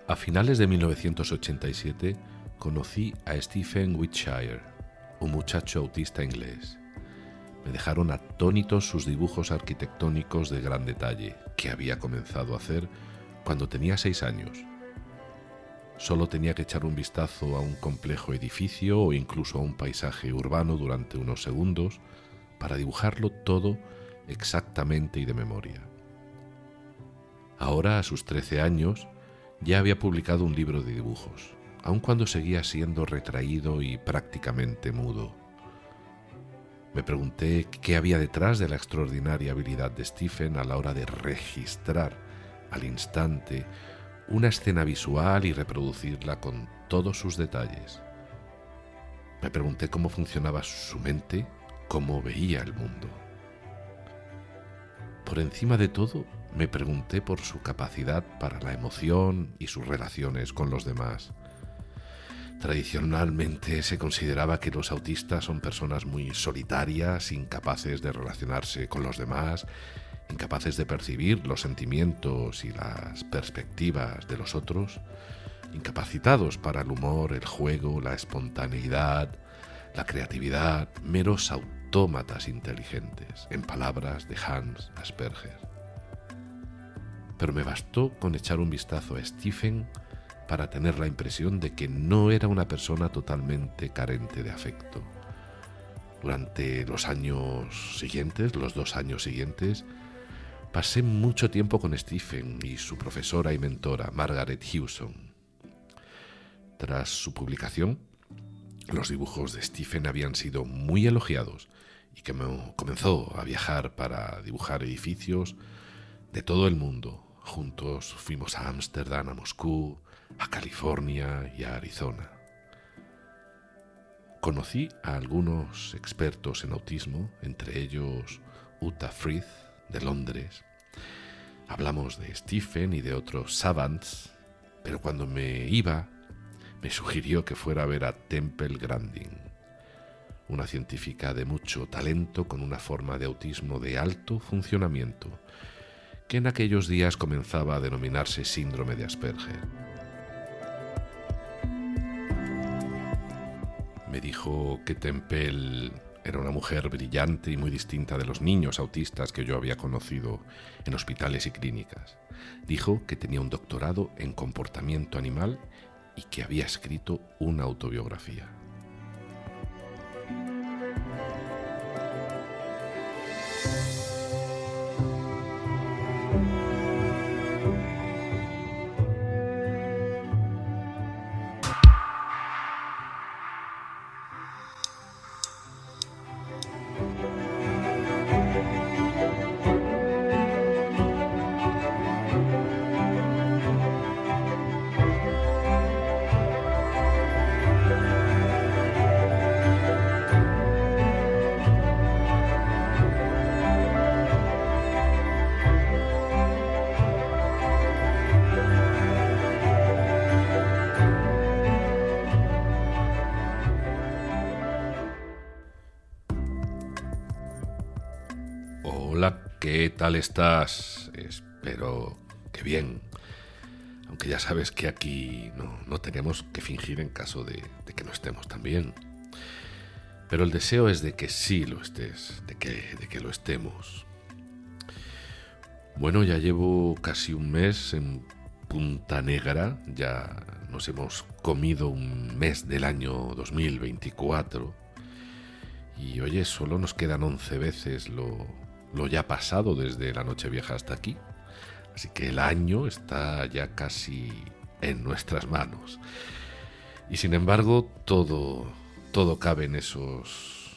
A finales de 1987 conocí a Stephen Whitshire, un muchacho autista inglés. Me dejaron atónitos sus dibujos arquitectónicos de gran detalle, que había comenzado a hacer cuando tenía 6 años. Solo tenía que echar un vistazo a un complejo edificio o incluso a un paisaje urbano durante unos segundos para dibujarlo todo exactamente y de memoria. Ahora, a sus 13 años, ya había publicado un libro de dibujos, aun cuando seguía siendo retraído y prácticamente mudo. Me pregunté qué había detrás de la extraordinaria habilidad de Stephen a la hora de registrar al instante una escena visual y reproducirla con todos sus detalles. Me pregunté cómo funcionaba su mente, cómo veía el mundo. Por encima de todo, me pregunté por su capacidad para la emoción y sus relaciones con los demás. Tradicionalmente se consideraba que los autistas son personas muy solitarias, incapaces de relacionarse con los demás, incapaces de percibir los sentimientos y las perspectivas de los otros, incapacitados para el humor, el juego, la espontaneidad, la creatividad, meros autómatas inteligentes, en palabras de Hans Asperger. Pero me bastó con echar un vistazo a Stephen para tener la impresión de que no era una persona totalmente carente de afecto. Durante los años siguientes, los 2 años siguientes, pasé mucho tiempo con Stephen y su profesora y mentora, Margaret Hewson. Tras su publicación, los dibujos de Stephen habían sido muy elogiados y que comenzó a viajar para dibujar edificios de todo el mundo. Juntos fuimos a Ámsterdam, a Moscú, a California y a Arizona. Conocí a algunos expertos en autismo, entre ellos Uta Frith, de Londres. Hablamos de Stephen y de otros savants, pero cuando me iba, me sugirió que fuera a ver a Temple Grandin, una científica de mucho talento con una forma de autismo de alto funcionamiento, que en aquellos días comenzaba a denominarse síndrome de Asperger. Me dijo que Temple era una mujer brillante y muy distinta de los niños autistas que yo había conocido en hospitales y clínicas. Dijo que tenía un doctorado en comportamiento animal y que había escrito una autobiografía. Hola, ¿qué tal estás? Espero que bien. Aunque ya sabes que aquí no tenemos que fingir en caso de que no estemos tan bien. Pero el deseo es de que sí lo estés, de que lo estemos. Bueno, ya llevo casi un mes en Punta Negra. Ya nos hemos comido un mes del año 2024. Y oye, solo nos quedan 11 veces lo ya pasado desde la Nochevieja hasta aquí. Así que el año está ya casi en nuestras manos. Y sin embargo, todo cabe en esos,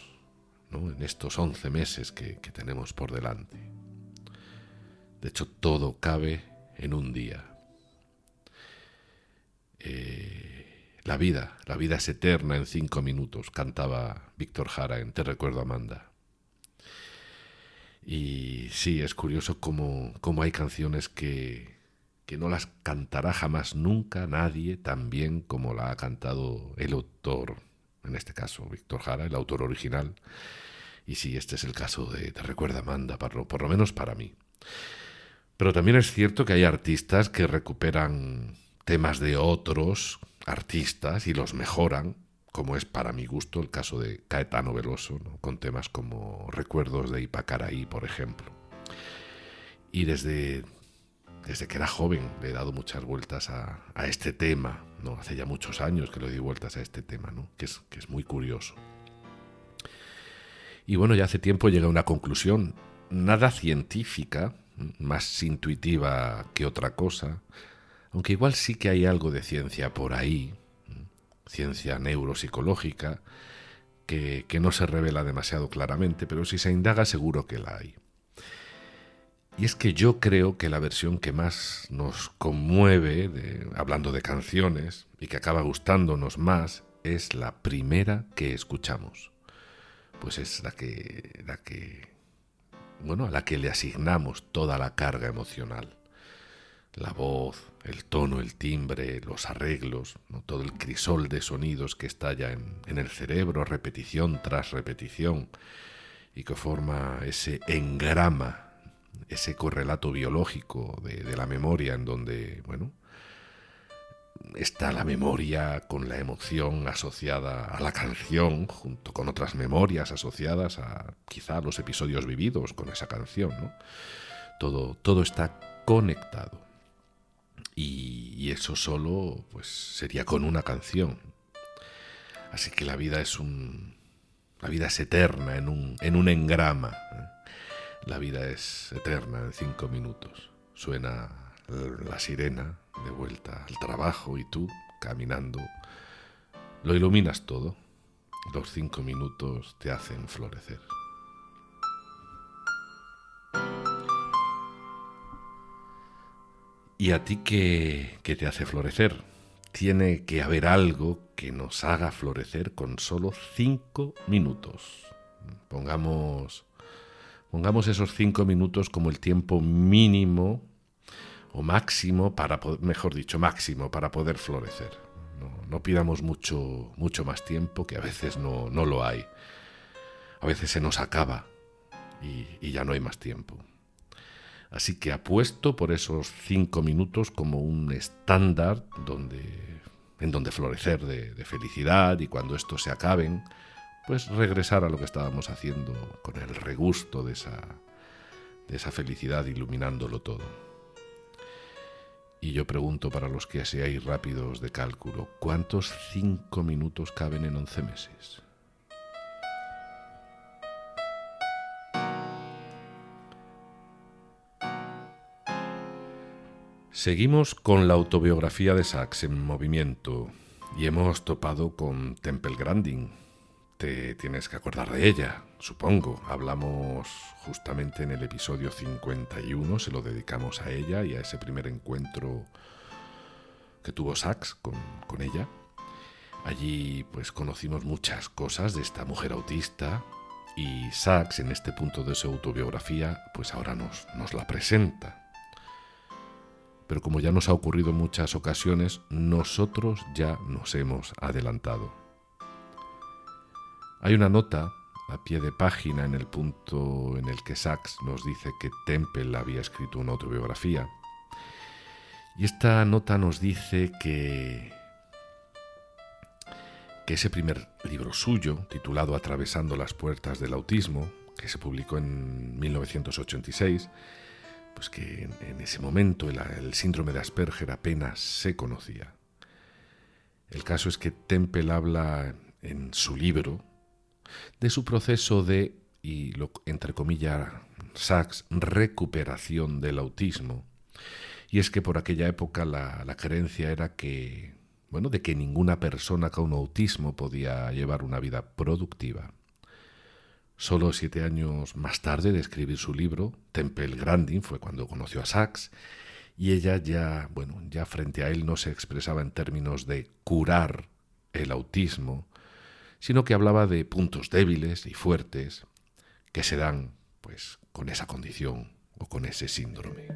¿no? En estos 11 meses que tenemos por delante. De hecho, todo cabe en un día. La vida es eterna en 5 minutos, cantaba Víctor Jara en Te recuerdo, Amanda. Y sí, es curioso cómo hay canciones que no las cantará jamás nunca nadie tan bien como la ha cantado el autor, en este caso Víctor Jara, el autor original. Y sí, este es el caso de Te recuerda, Amanda, por lo menos para mí. Pero también es cierto que hay artistas que recuperan temas de otros artistas y los mejoran, como es para mi gusto el caso de Caetano Veloso, ¿no? Con temas como Recuerdos de Ipacaraí, por ejemplo. Y desde que era joven le he dado muchas vueltas a este tema, ¿no? Hace ya muchos años que le di vueltas a este tema, ¿no? que es muy curioso. Y bueno, ya hace tiempo llegué a una conclusión, nada científica, más intuitiva que otra cosa, aunque igual sí que hay algo de ciencia por ahí, ciencia neuropsicológica, que no se revela demasiado claramente, pero si se indaga seguro que la hay. Y es que yo creo que la versión que más nos conmueve, hablando de canciones, y que acaba gustándonos más, es la primera que escuchamos. Pues es a la que le asignamos toda la carga emocional. La voz, el tono, el timbre, los arreglos, ¿no? Todo el crisol de sonidos que estalla en el cerebro, repetición tras repetición, y que forma ese engrama, ese correlato biológico de la memoria, en donde, está la memoria con la emoción asociada a la canción, junto con otras memorias asociadas a quizá los episodios vividos con esa canción, ¿no? Todo está conectado. Y eso solo pues sería con una canción. Así que la vida es eterna en un engrama, ¿eh? La vida es eterna en 5 minutos. Suena la sirena de vuelta al trabajo y tú, caminando, lo iluminas todo. Los 5 minutos te hacen florecer. ¿Y a ti qué te hace florecer? Tiene que haber algo que nos haga florecer con solo 5 minutos. Pongamos esos 5 minutos como el tiempo mínimo o máximo máximo para poder florecer. No pidamos mucho más tiempo, que a veces no lo hay. A veces se nos acaba y ya no hay más tiempo. Así que apuesto por esos 5 minutos como un estándar en donde florecer de felicidad, y cuando estos se acaben, pues regresar a lo que estábamos haciendo con el regusto de esa felicidad iluminándolo todo. Y yo pregunto, para los que seáis rápidos de cálculo, ¿cuántos 5 minutos caben en 11 meses? Seguimos con la autobiografía de Sachs en movimiento y hemos topado con Temple Grandin. Te tienes que acordar de ella, supongo. Hablamos justamente en el episodio 51, se lo dedicamos a ella y a ese primer encuentro que tuvo Sachs con ella. Allí pues conocimos muchas cosas de esta mujer autista, y Sachs, en este punto de su autobiografía, pues ahora nos la presenta. Pero como ya nos ha ocurrido en muchas ocasiones, nosotros ya nos hemos adelantado. Hay una nota a pie de página en el punto en el que Sachs nos dice que Temple había escrito una autobiografía. Y esta nota nos dice que ese primer libro suyo, titulado Atravesando las puertas del autismo, que se publicó en 1986, pues que en ese momento el síndrome de Asperger apenas se conocía. El caso es que Temple habla en su libro de su proceso de, y lo entre comillas Sachs, recuperación del autismo. Y es que por aquella época la creencia era de que ninguna persona con autismo podía llevar una vida productiva. Solo 7 años más tarde de escribir su libro, Temple Grandin, fue cuando conoció a Sachs, y ella ya frente a él no se expresaba en términos de curar el autismo, sino que hablaba de puntos débiles y fuertes que se dan pues con esa condición o con ese síndrome.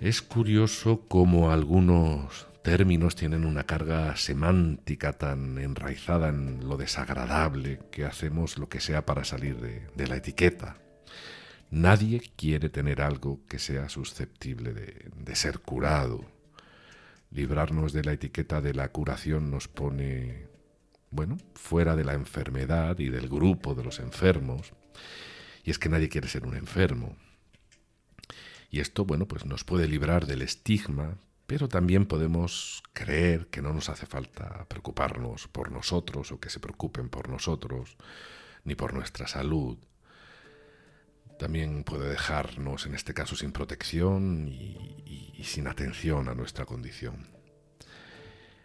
Es curioso cómo algunos términos tienen una carga semántica tan enraizada en lo desagradable que hacemos lo que sea para salir de la etiqueta. Nadie quiere tener algo que sea susceptible de ser curado. Librarnos de la etiqueta de la curación nos pone, bueno, fuera de la enfermedad y del grupo de los enfermos. Y es que nadie quiere ser un enfermo. Y esto, bueno, pues nos puede librar del estigma, pero también podemos creer que no nos hace falta preocuparnos por nosotros o que se preocupen por nosotros, ni por nuestra salud. También puede dejarnos, en este caso, sin protección y sin atención a nuestra condición.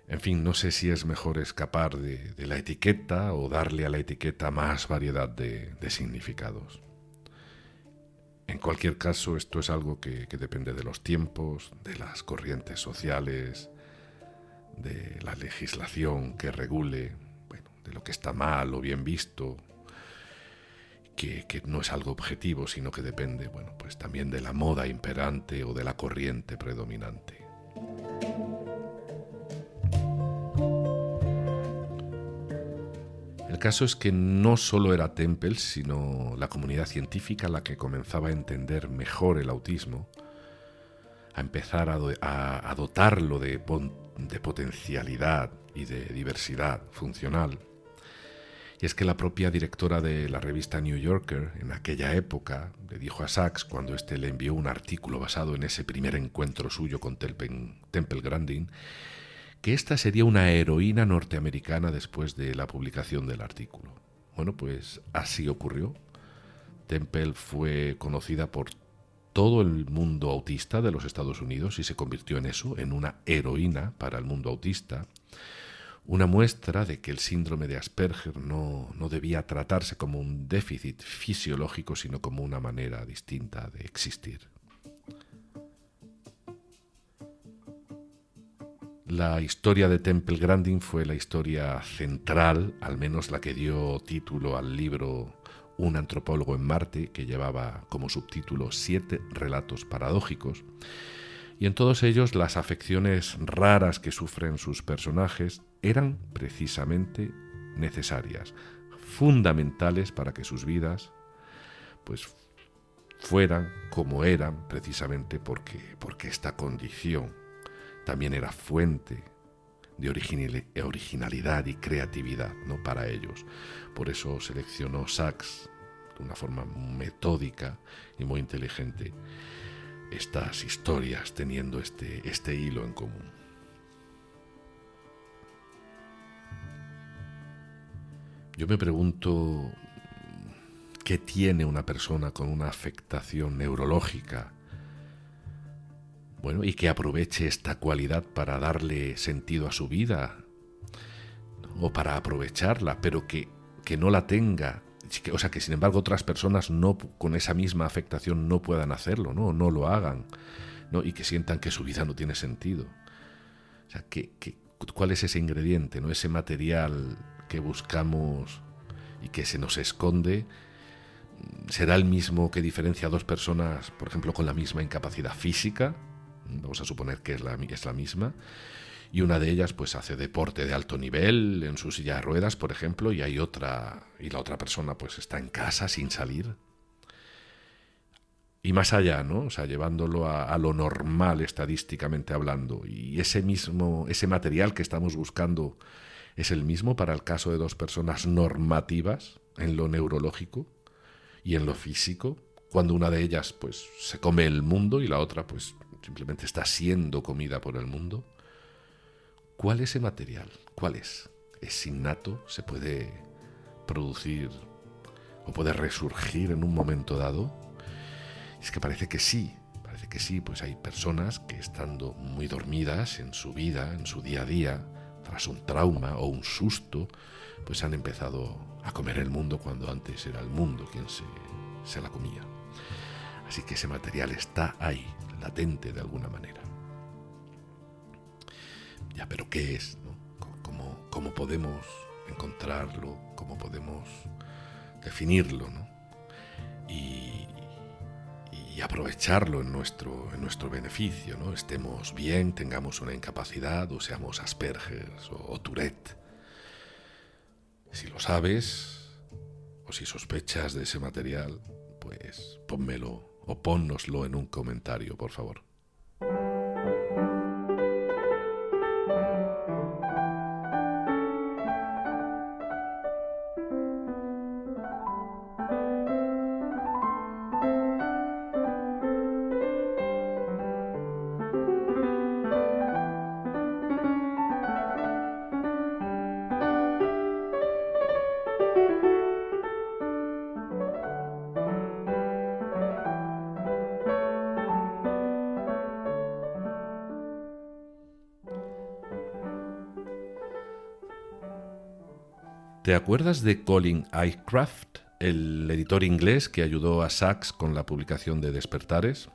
En fin, no sé si es mejor escapar de la etiqueta o darle a la etiqueta más variedad de significados. En cualquier caso, esto es algo que depende de los tiempos, de las corrientes sociales, de la legislación que regule, bueno, de lo que está mal o bien visto, que no es algo objetivo, sino que depende, bueno, pues también de la moda imperante o de la corriente predominante. El caso es que no solo era Temple, sino la comunidad científica la que comenzaba a entender mejor el autismo, a empezar a dotarlo de potencialidad y de diversidad funcional. Y es que la propia directora de la revista New Yorker, en aquella época, le dijo a Sachs, cuando éste le envió un artículo basado en ese primer encuentro suyo con Temple Grandin, que esta sería una heroína norteamericana después de la publicación del artículo. Bueno, pues así ocurrió. Temple fue conocida por todo el mundo autista de los Estados Unidos y se convirtió en eso, en una heroína para el mundo autista. Una muestra de que el síndrome de Asperger no debía tratarse como un déficit fisiológico, sino como una manera distinta de existir. La historia de Temple Grandin fue la historia central, al menos la que dio título al libro Un antropólogo en Marte, que llevaba como subtítulo 7 relatos paradójicos. Y en todos ellos las afecciones raras que sufren sus personajes eran precisamente necesarias, fundamentales para que sus vidas pues fueran como eran, precisamente porque esta condición también era fuente de originalidad y creatividad, ¿no?, para ellos. Por eso seleccionó Sachs de una forma metódica y muy inteligente estas historias, teniendo este hilo en común. Yo me pregunto qué tiene una persona con una afectación neurológica, bueno, y que aproveche esta cualidad para darle sentido a su vida, ¿no?, o para aprovecharla, pero que no la tenga. O sea, que sin embargo otras personas no, con esa misma afectación no puedan hacerlo, no lo hagan, ¿no?, y que sientan que su vida no tiene sentido. O sea, ¿cuál es ese ingrediente, ¿no?, ese material que buscamos y que se nos esconde? ¿Será el mismo que diferencia a dos personas, por ejemplo, con la misma incapacidad física? Vamos a suponer que es la misma. Y una de ellas pues hace deporte de alto nivel en su silla de ruedas, por ejemplo, y la otra persona pues está en casa sin salir. Y más allá, ¿no? O sea, llevándolo a lo normal estadísticamente hablando. Y ese material que estamos buscando es el mismo para el caso de dos personas normativas en lo neurológico y en lo físico, cuando una de ellas pues se come el mundo y la otra pues simplemente está siendo comida por el mundo. ¿Cuál es ese material? ¿Cuál es? ¿Es innato? ¿Se puede producir o puede resurgir en un momento dado? Es que parece que sí, pues hay personas que estando muy dormidas en su vida, en su día a día, tras un trauma o un susto, pues han empezado a comer el mundo cuando antes era el mundo quien se la comía. Así que ese material está ahí, latente de alguna manera. Ya, pero ¿qué es, no? ¿Cómo podemos encontrarlo? ¿Cómo podemos definirlo, no? Y y aprovecharlo en nuestro beneficio, ¿no? Estemos bien, tengamos una incapacidad o seamos Asperger o Tourette. Si lo sabes o si sospechas de ese material, pues pónmelo o pónnoslo en un comentario, por favor. ¿Te acuerdas de Colin Aycraft, el editor inglés que ayudó a Sachs con la publicación de Despertares,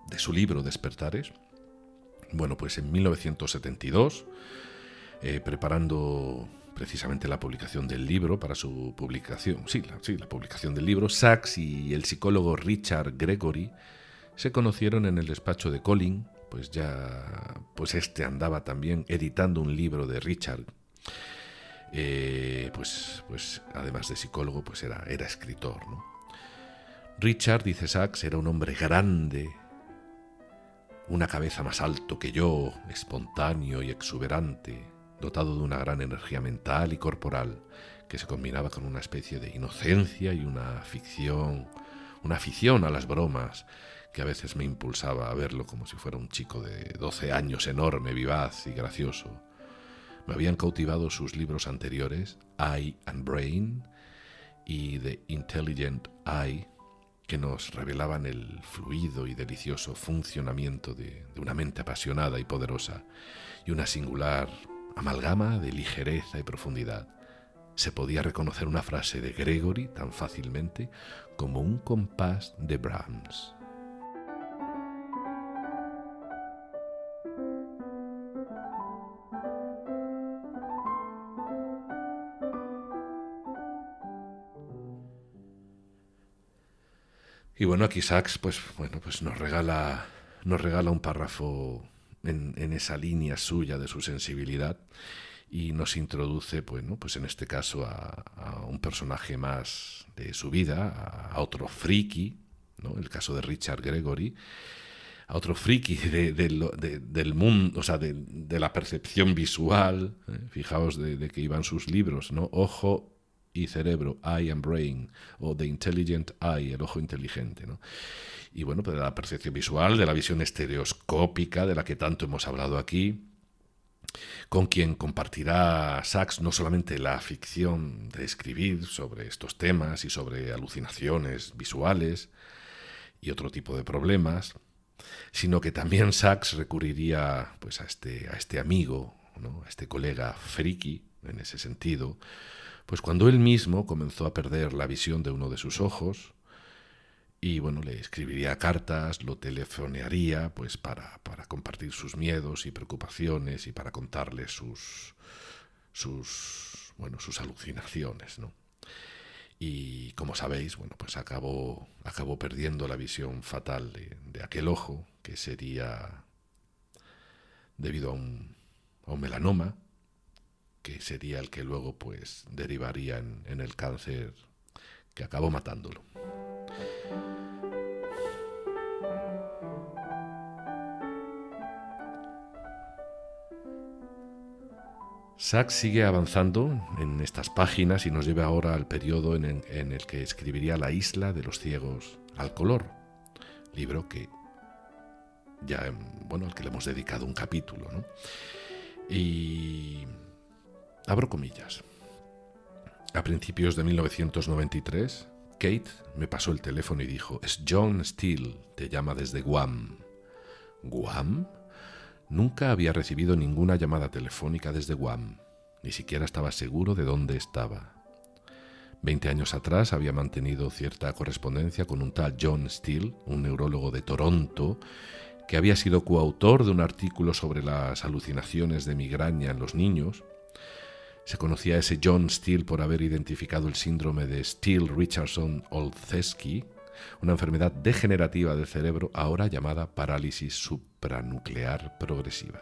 de su libro Despertares? Bueno, pues en 1972, preparando precisamente la publicación del libro para su publicación, la publicación del libro, Sachs y el psicólogo Richard Gregory se conocieron en el despacho de Colin, pues este andaba también editando un libro de Richard. Pues además de psicólogo, pues era escritor, ¿no? Richard, dice Sachs, era un hombre grande, una cabeza más alto que yo, espontáneo y exuberante, dotado de una gran energía mental y corporal, que se combinaba con una especie de inocencia y una afición a las bromas, que a veces me impulsaba a verlo como si fuera un chico de 12 años, enorme, vivaz y gracioso. Me habían cautivado sus libros anteriores, Eye and Brain y The Intelligent Eye, que nos revelaban el fluido y delicioso funcionamiento de una mente apasionada y poderosa, y una singular amalgama de ligereza y profundidad. Se podía reconocer una frase de Gregory tan fácilmente como un compás de Brahms. Y bueno, aquí Sachs pues nos regala un párrafo en esa línea suya de su sensibilidad y nos introduce, pues en este caso a un personaje más de su vida, a otro friki, ¿no? El caso de Richard Gregory, a otro friki del mundo, o sea, de la percepción visual. Fijaos de que iban sus libros, ¿no? Ojo y cerebro, Eye and Brain, o The Intelligent Eye, el ojo inteligente, ¿no? Y bueno, pues de la percepción visual, de la visión estereoscópica, de la que tanto hemos hablado aquí, con quien compartirá Sachs no solamente la afición de escribir sobre estos temas y sobre alucinaciones visuales y otro tipo de problemas, sino que también Sachs recurriría pues a este amigo, ¿no? A este colega friki, en ese sentido, pues cuando él mismo comenzó a perder la visión de uno de sus ojos y bueno, le escribiría cartas, lo telefonearía pues para compartir sus miedos y preocupaciones y para contarle sus alucinaciones, ¿no? Y como sabéis, bueno, pues acabó perdiendo la visión fatal de aquel ojo, que sería debido a un melanoma, que sería el que luego pues derivaría en el cáncer que acabó matándolo. Sachs sigue avanzando en estas páginas y nos lleva ahora al periodo en el que escribiría La isla de los ciegos al color, libro que ya, al que le hemos dedicado un capítulo, ¿no? Y abro comillas. A principios de 1993, Kate me pasó el teléfono y dijo: «Es John Steele, te llama desde Guam». ¿Guam? Nunca había recibido ninguna llamada telefónica desde Guam. Ni siquiera estaba seguro de dónde estaba. 20 años atrás había mantenido cierta correspondencia con un tal John Steele, un neurólogo de Toronto, que había sido coautor de un artículo sobre las alucinaciones de migraña en los niños. Se conocía a ese John Steele por haber identificado el síndrome de Steele-Richardson-Olszewski, una enfermedad degenerativa del cerebro ahora llamada parálisis supranuclear progresiva.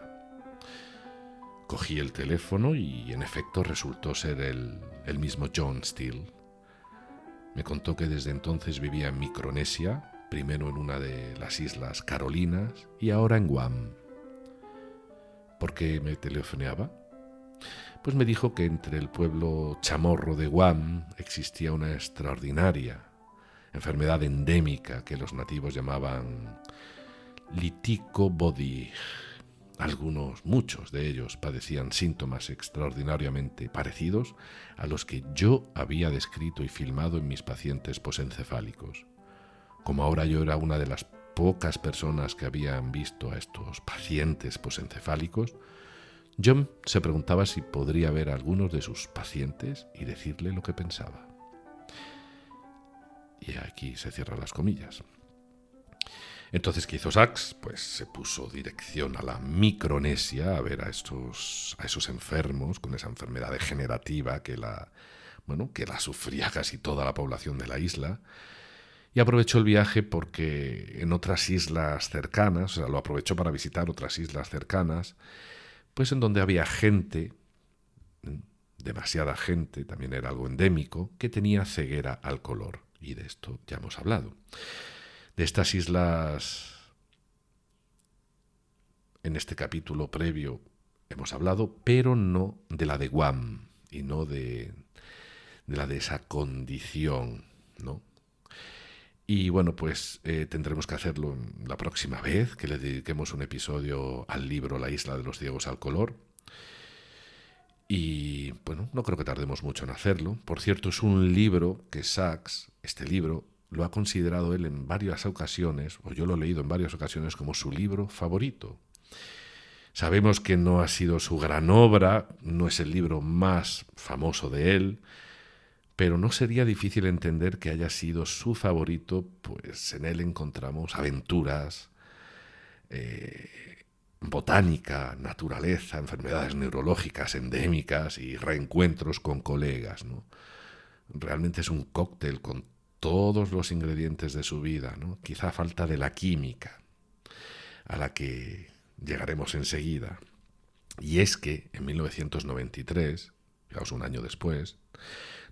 Cogí el teléfono y en efecto resultó ser el mismo John Steele. Me contó que desde entonces vivía en Micronesia, primero en una de las Islas Carolinas y ahora en Guam. ¿Por qué me telefoneaba? Pues me dijo que entre el pueblo chamorro de Guam existía una extraordinaria enfermedad endémica que los nativos llamaban litico-body. Muchos de ellos padecían síntomas extraordinariamente parecidos a los que yo había descrito y filmado en mis pacientes posencefálicos. Como ahora yo era una de las pocas personas que habían visto a estos pacientes posencefálicos, John se preguntaba si podría ver a algunos de sus pacientes y decirle lo que pensaba. Y aquí se cierran las comillas. Entonces, ¿qué hizo Sachs? Pues se puso dirección a la Micronesia a ver a esos enfermos con esa enfermedad degenerativa que la sufría casi toda la población de la isla. Y aprovechó el viaje porque en otras islas cercanas, lo aprovechó para visitar otras islas cercanas, pues en donde había gente, demasiada gente, también era algo endémico, que tenía ceguera al color. Y de esto ya hemos hablado. De estas islas, en este capítulo previo hemos hablado, pero no de la de Guam y no de la de esa condición, ¿no? Y bueno, pues tendremos que hacerlo la próxima vez, que le dediquemos un episodio al libro La isla de los ciegos al color. Y bueno, no creo que tardemos mucho en hacerlo. Por cierto, es un libro que Sachs, este libro, lo ha considerado él en varias ocasiones, o yo lo he leído en varias ocasiones, como su libro favorito. Sabemos que no ha sido su gran obra, no es el libro más famoso de él, pero no sería difícil entender que haya sido su favorito, pues en él encontramos aventuras, botánica, naturaleza, enfermedades neurológicas endémicas y reencuentros con colegas, ¿no? Realmente es un cóctel con todos los ingredientes de su vida, ¿no? Quizá falta de la química, a la que llegaremos enseguida. Y es que en 1993, fijaos, un año después,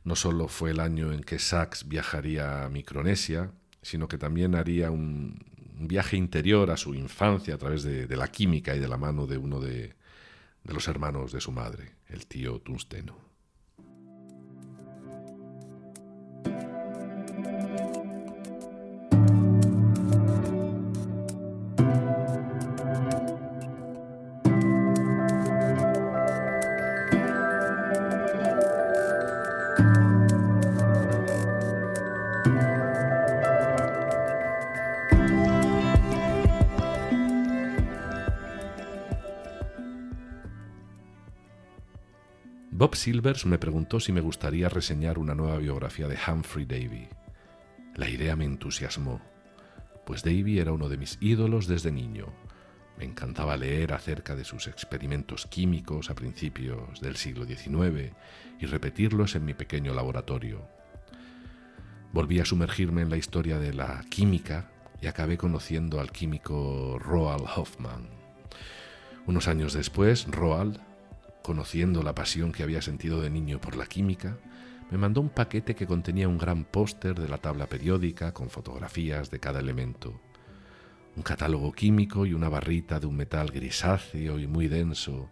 no solo fue el año en que Sachs viajaría a Micronesia, sino que también haría un viaje interior a su infancia a través de la química y de la mano de uno de los hermanos de su madre, el tío Tungsteno. Bob Silvers me preguntó si me gustaría reseñar una nueva biografía de Humphrey Davy. La idea me entusiasmó, pues Davy era uno de mis ídolos desde niño. Me encantaba leer acerca de sus experimentos químicos a principios del siglo XIX y repetirlos en mi pequeño laboratorio. Volví a sumergirme en la historia de la química y acabé conociendo al químico Roald Hoffman. Unos años después, Roald, conociendo la pasión que había sentido de niño por la química, me mandó un paquete que contenía un gran póster de la tabla periódica con fotografías de cada elemento, un catálogo químico y una barrita de un metal grisáceo y muy denso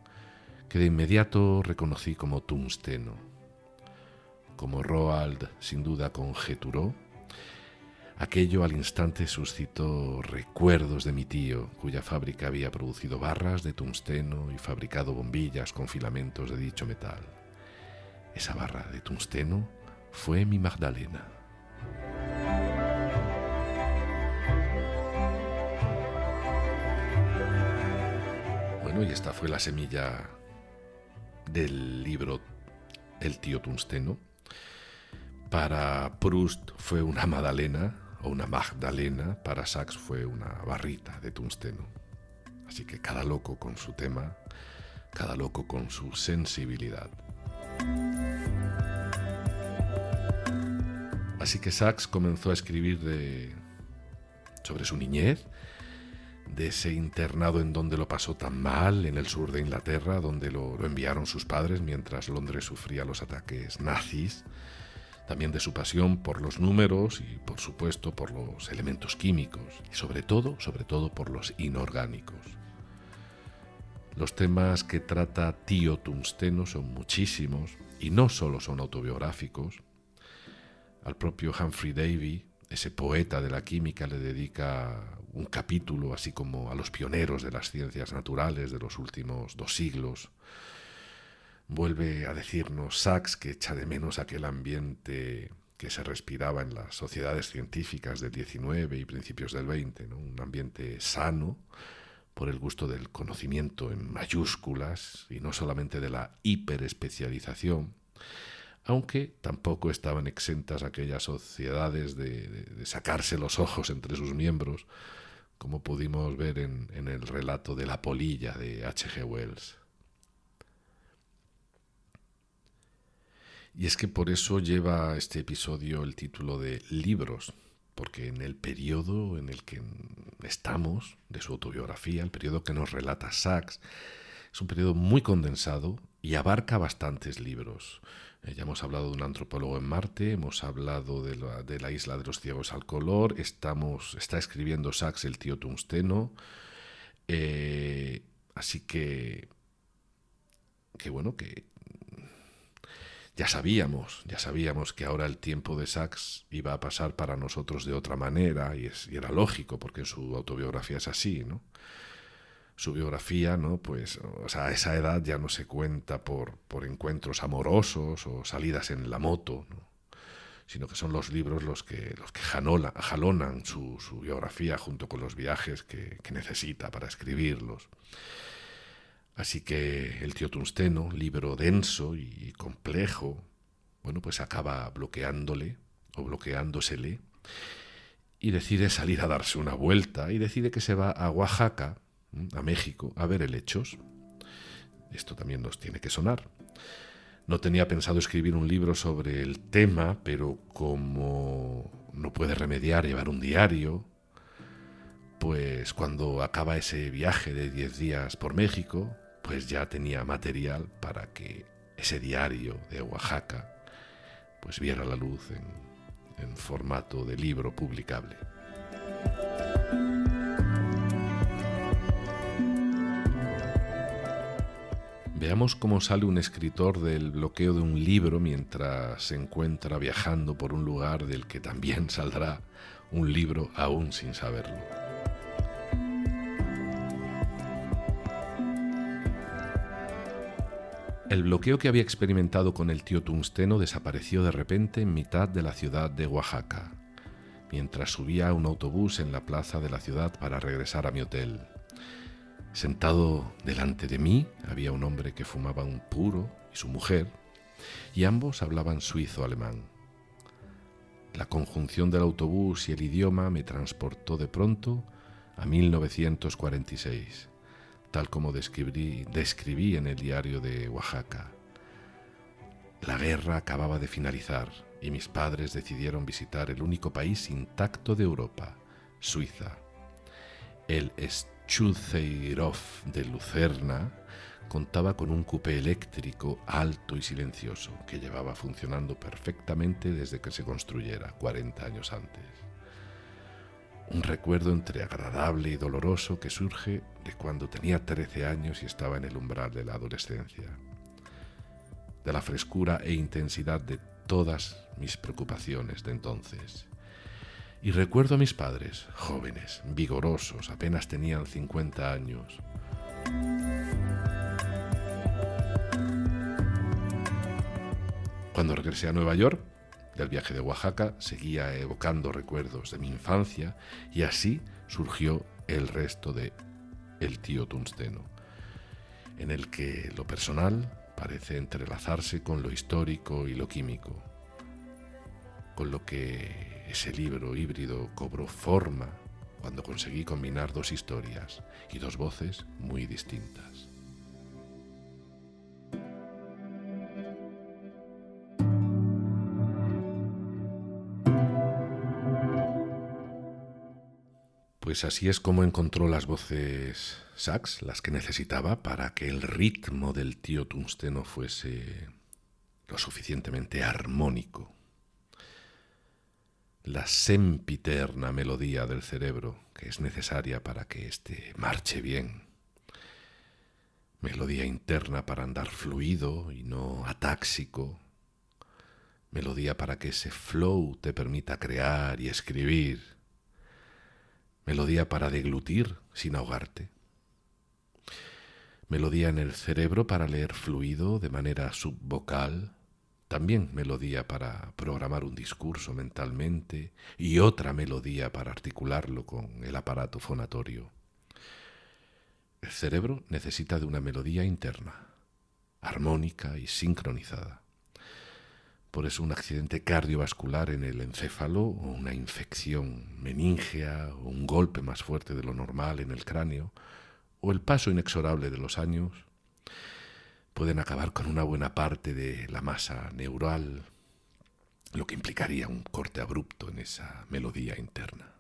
que de inmediato reconocí como tungsteno. Como Roald sin duda conjeturó, aquello al instante suscitó recuerdos de mi tío, cuya fábrica había producido barras de tungsteno y fabricado bombillas con filamentos de dicho metal. Esa barra de tungsteno fue mi Magdalena. Bueno, y esta fue la semilla del libro El tío Tungsteno. Para Proust fue una Madalena o una Magdalena, para Sachs fue una barrita de tungsteno. Así que cada loco con su tema, cada loco con su sensibilidad. Así que Sachs comenzó a escribir sobre su niñez, de ese internado en donde lo pasó tan mal, en el sur de Inglaterra, donde lo enviaron sus padres mientras Londres sufría los ataques nazis, también de su pasión por los números y, por supuesto, por los elementos químicos, y sobre todo por los inorgánicos. Los temas que trata Tío Tungsteno son muchísimos y no solo son autobiográficos. Al propio Humphrey Davy, ese poeta de la química, le dedica un capítulo, así como a los pioneros de las ciencias naturales de los últimos 2 siglos. Vuelve a decirnos Sachs que echa de menos aquel ambiente que se respiraba en las sociedades científicas del XIX y principios del XX, ¿no? Un ambiente sano por el gusto del conocimiento en mayúsculas y no solamente de la hiperespecialización, aunque tampoco estaban exentas aquellas sociedades de sacarse los ojos entre sus miembros, como pudimos ver en el relato de La polilla de H.G. Wells. Y es que por eso lleva este episodio el título de Libros, porque en el periodo en el que estamos, de su autobiografía, el periodo que nos relata Sachs, es un periodo muy condensado y abarca bastantes libros. Ya hemos hablado de un antropólogo en Marte, hemos hablado de la isla de los ciegos al color, está escribiendo Sachs el tío Tungsteno, así que bueno, que ya sabíamos que ahora el tiempo de Sachs iba a pasar para nosotros de otra manera, y era lógico, porque en su autobiografía es así, ¿no? Su biografía, ¿no? Pues, o sea, a esa edad ya no se cuenta por encuentros amorosos o salidas en la moto, ¿no? Sino que son los libros los que jalonan su biografía junto con los viajes que necesita para escribirlos. Así que el tío Tungsteno, libro denso y complejo, bueno, pues acaba bloqueándosele, y decide salir a darse una vuelta y decide que se va a Oaxaca, a México, a ver helechos. Esto también nos tiene que sonar. No tenía pensado escribir un libro sobre el tema, pero como no puede remediar llevar un diario, pues cuando acaba ese viaje de 10 días por México, pues ya tenía material para que ese diario de Oaxaca pues viera la luz en formato de libro publicable. Veamos cómo sale un escritor del bloqueo de un libro mientras se encuentra viajando por un lugar del que también saldrá un libro aún sin saberlo. El bloqueo que había experimentado con el tío Tungsteno desapareció de repente en mitad de la ciudad de Oaxaca, mientras subía a un autobús en la plaza de la ciudad para regresar a mi hotel. Sentado delante de mí había un hombre que fumaba un puro y su mujer, y ambos hablaban suizo-alemán. La conjunción del autobús y el idioma me transportó de pronto a 1946, tal como describí en el diario de Oaxaca. La guerra acababa de finalizar y mis padres decidieron visitar el único país intacto de Europa, Suiza. El Schutzheerhof de Lucerna contaba con un coupé eléctrico alto y silencioso que llevaba funcionando perfectamente desde que se construyera 40 años antes. Un recuerdo entre agradable y doloroso que surge de cuando tenía 13 años y estaba en el umbral de la adolescencia. De la frescura e intensidad de todas mis preocupaciones de entonces. Y recuerdo a mis padres, jóvenes, vigorosos, apenas tenían 50 años. Cuando regresé a Nueva York, del viaje de Oaxaca, seguía evocando recuerdos de mi infancia y así surgió el resto de El tío Tungsteno, en el que lo personal parece entrelazarse con lo histórico y lo químico, con lo que ese libro híbrido cobró forma cuando conseguí combinar 2 historias y 2 voces muy distintas. Pues así es como encontró las voces sax, las que necesitaba para que el ritmo del tío Tungsteno fuese lo suficientemente armónico. La sempiterna melodía del cerebro que es necesaria para que éste marche bien. Melodía interna para andar fluido y no atáxico. Melodía para que ese flow te permita crear y escribir. Melodía para deglutir sin ahogarte. Melodía en el cerebro para leer fluido de manera subvocal. También melodía para programar un discurso mentalmente y otra melodía para articularlo con el aparato fonatorio. El cerebro necesita de una melodía interna, armónica y sincronizada. Por eso un accidente cardiovascular en el encéfalo o una infección meníngea o un golpe más fuerte de lo normal en el cráneo o el paso inexorable de los años pueden acabar con una buena parte de la masa neural, lo que implicaría un corte abrupto en esa melodía interna.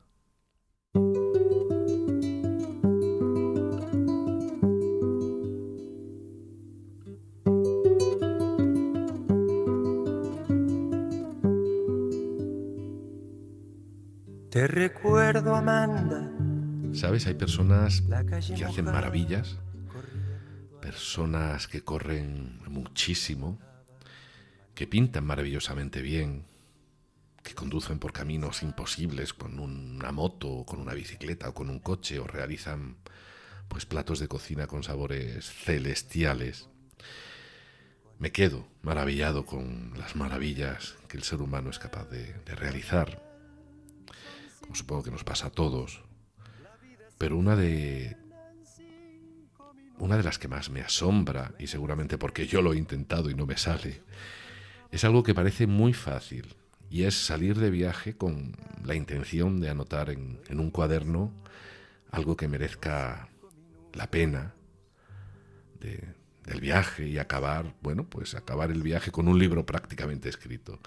Te recuerdo, Amanda. ¿Sabes? Hay personas que hacen maravillas, personas que corren muchísimo, que pintan maravillosamente bien, que conducen por caminos imposibles con una moto, o con una bicicleta o con un coche, o realizan pues platos de cocina con sabores celestiales. Me quedo maravillado con las maravillas que el ser humano es capaz de realizar, como supongo que nos pasa a todos. Pero una de las que más me asombra, y seguramente porque yo lo he intentado y no me sale, es algo que parece muy fácil, y es salir de viaje con la intención de anotar en un cuaderno algo que merezca la pena del viaje y acabar el viaje con un libro prácticamente escrito.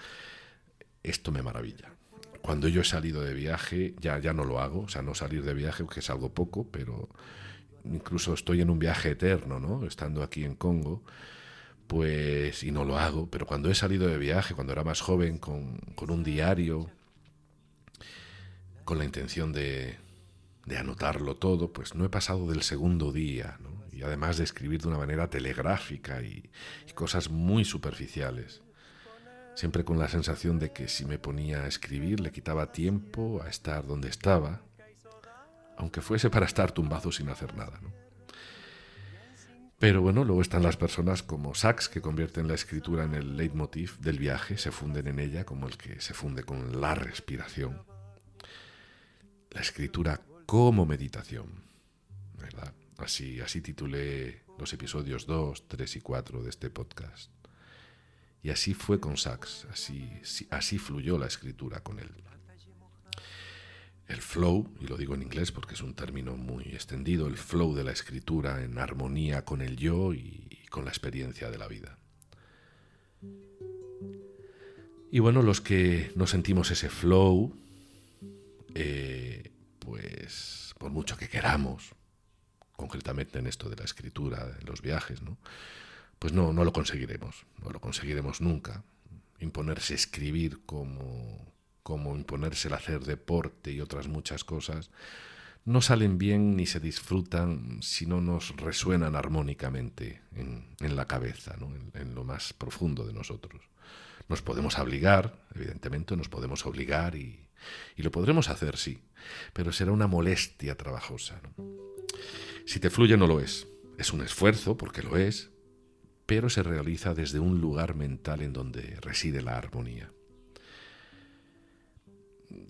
Esto me maravilla. Cuando yo he salido de viaje, ya no lo hago, o sea, no salir de viaje, porque salgo poco, pero incluso estoy en un viaje eterno, ¿no? Estando aquí en Congo, pues, y no lo hago, pero cuando he salido de viaje, cuando era más joven, con un diario, con la intención de anotarlo todo, pues no he pasado del segundo día, ¿no? Y además de escribir de una manera telegráfica y cosas muy superficiales. Siempre con la sensación de que si me ponía a escribir le quitaba tiempo a estar donde estaba, aunque fuese para estar tumbado sin hacer nada, ¿no? Pero bueno, luego están las personas como Sachs, que convierten la escritura en el leitmotiv del viaje, se funden en ella como el que se funde con la respiración. La escritura como meditación, ¿verdad? Así titulé los episodios 2, 3 y 4 de este podcast. Y así fue con Sachs, así fluyó la escritura con él. El flow, y lo digo en inglés porque es un término muy extendido, el flow de la escritura en armonía con el yo y con la experiencia de la vida. Y bueno, los que no sentimos ese flow, pues por mucho que queramos, concretamente en esto de la escritura, en los viajes, ¿no? Pues no lo conseguiremos nunca. Imponerse escribir como imponerse el hacer deporte y otras muchas cosas, no salen bien ni se disfrutan si no nos resuenan armónicamente en la cabeza, ¿no? En lo más profundo de nosotros. Nos podemos obligar, evidentemente, nos podemos obligar y lo podremos hacer, sí, pero será una molestia trabajosa, ¿no? Si te fluye no lo es un esfuerzo, porque lo es, pero se realiza desde un lugar mental en donde reside la armonía.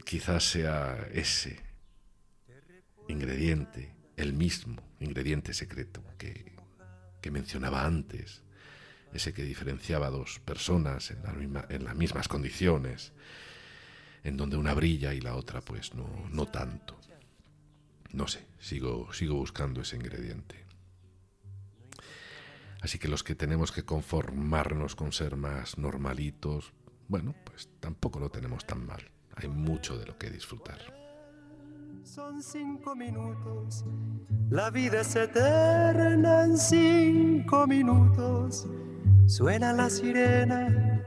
Quizás sea ese ingrediente, el mismo ingrediente secreto que mencionaba antes, ese que diferenciaba a dos personas en las mismas condiciones, en donde una brilla y la otra pues no tanto. No sé, sigo buscando ese ingrediente. Así que los que tenemos que conformarnos con ser más normalitos, bueno, pues tampoco lo tenemos tan mal. Hay mucho de lo que disfrutar. Son 5 minutos, la vida es eterna en 5 minutos. Suena la sirena,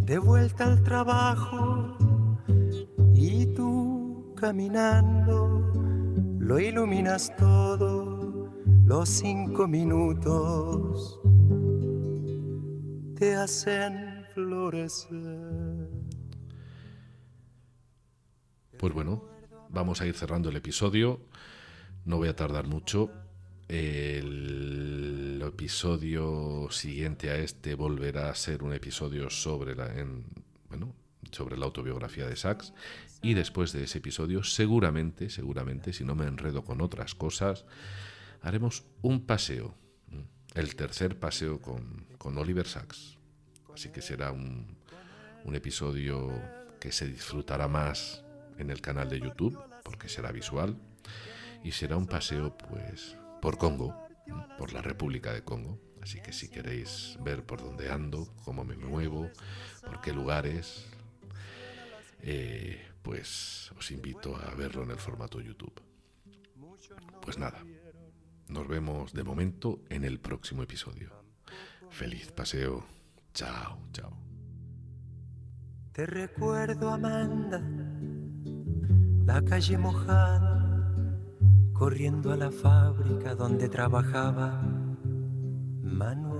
de vuelta al trabajo, y tú caminando, lo iluminas todo, los 5 minutos te hacen florecer. Pues bueno, vamos a ir cerrando el episodio. No voy a tardar mucho. El episodio siguiente a este volverá a ser un episodio sobre la autobiografía de Sachs. Y después de ese episodio, seguramente, si no me enredo con otras cosas, haremos un paseo. El tercer paseo con Oliver Sacks. Así que será un episodio que se disfrutará más en el canal de YouTube, porque será visual, y será un paseo pues por Congo, por la República de Congo. Así que si queréis ver por dónde ando, cómo me muevo, por qué lugares, pues os invito a verlo en el formato YouTube. Pues nada, nos vemos de momento en el próximo episodio. Feliz paseo. Chao, chao. Te recuerdo, Amanda, la calle mojada, corriendo a la fábrica donde trabajaba Manuel.